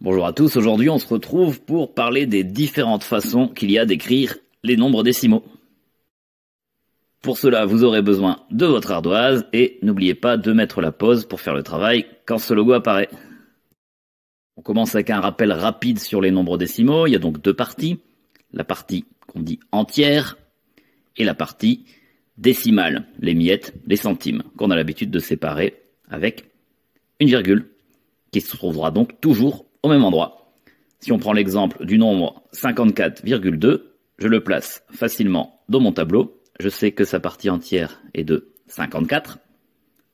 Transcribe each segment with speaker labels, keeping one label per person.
Speaker 1: Bonjour à tous, aujourd'hui on se retrouve pour parler des différentes façons qu'il y a d'écrire les nombres décimaux. Pour cela, vous aurez besoin de votre ardoise et n'oubliez pas de mettre la pause pour faire le travail quand ce logo apparaît. On commence avec un rappel rapide sur les nombres décimaux. Il y a donc deux parties. La partie qu'on dit entière et la partie décimale, les miettes, les centimes, qu'on a l'habitude de séparer avec une virgule, qui se trouvera donc toujours au même endroit. Si on prend l'exemple du nombre 54,2, je le place facilement dans mon tableau. Je sais que sa partie entière est de 54,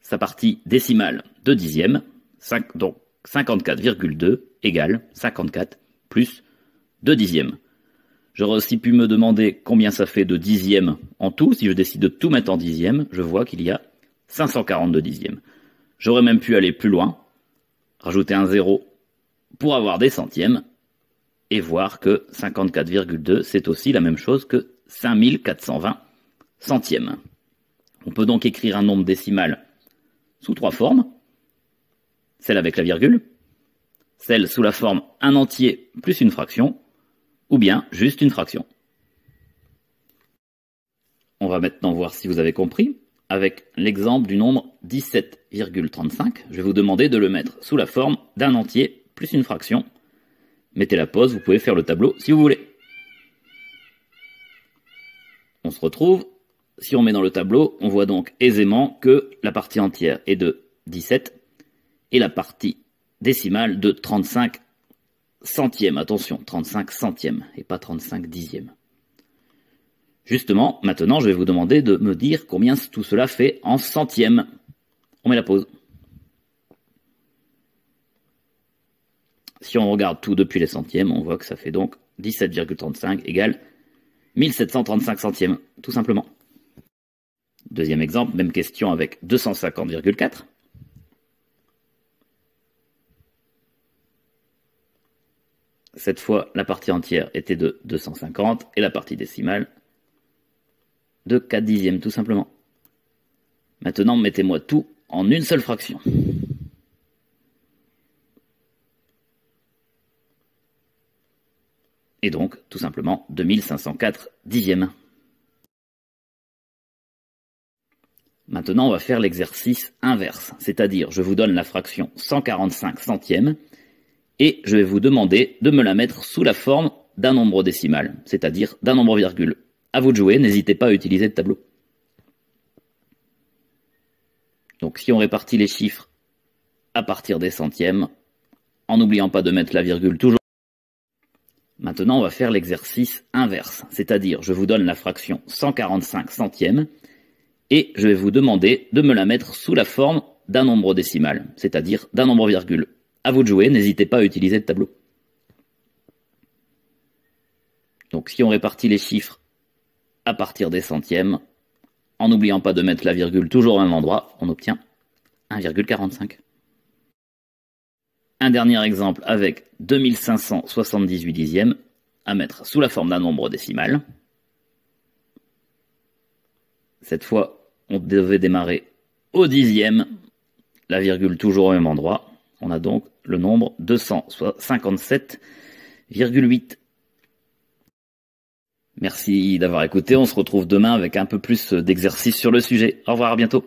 Speaker 1: sa partie décimale de dixième, donc 54,2 égale 54 plus 2 dixièmes. J'aurais aussi pu me demander combien ça fait de dixièmes en tout. Si je décide de tout mettre en dixièmes, je vois qu'il y a 542 dixièmes. J'aurais même pu aller plus loin, rajouter un zéro pour avoir des centièmes et voir que 54,2 c'est aussi la même chose que 5420 centièmes. On peut donc écrire un nombre décimal sous trois formes. Celle avec la virgule, celle sous la forme un entier plus une fraction, ou bien juste une fraction. On va maintenant voir si vous avez compris. Avec l'exemple du nombre 17,35, je vais vous demander de le mettre sous la forme d'un entier plus une fraction. Mettez la pause, vous pouvez faire le tableau si vous voulez. On se retrouve. Si on met dans le tableau, on voit donc aisément que la partie entière est de 17 et la partie décimale de 35 centièmes. Attention, 35 centièmes et pas 35 dixièmes. Justement, maintenant, je vais vous demander de me dire combien tout cela fait en centièmes. On met la pause. Si on regarde tout depuis les centièmes, on voit que ça fait donc 17,35 égale 1735 centièmes, tout simplement. Deuxième exemple, même question avec 250,4. Cette fois, la partie entière était de 250 et la partie décimale de 4 dixièmes, tout simplement. Maintenant, mettez-moi tout en une seule fraction. Et donc, tout simplement, 2504 dixièmes. Maintenant, on va faire l'exercice inverse, c'est-à-dire je vous donne la fraction 145 centièmes et je vais vous demander de me la mettre sous la forme d'un nombre décimal, c'est-à-dire d'un nombre virgule. À vous de jouer, n'hésitez pas à utiliser le tableau. Donc si on répartit les chiffres à partir des centièmes, en n'oubliant pas de mettre la virgule toujours. Maintenant, on va faire l'exercice inverse, c'est-à-dire je vous donne la fraction 145 centièmes et je vais vous demander de me la mettre sous la forme d'un nombre décimal, c'est-à-dire d'un nombre virgule. À vous de jouer, n'hésitez pas à utiliser le tableau. Donc si on répartit les chiffres à partir des centièmes, en n'oubliant pas de mettre la virgule toujours au même endroit, on obtient 1,45. Un dernier exemple avec 2578 dixièmes à mettre sous la forme d'un nombre décimal. Cette fois, on devait démarrer au dixième, la virgule toujours au même endroit. On a donc le nombre 257,8. Merci d'avoir écouté, on se retrouve demain avec un peu plus d'exercices sur le sujet. Au revoir, à bientôt.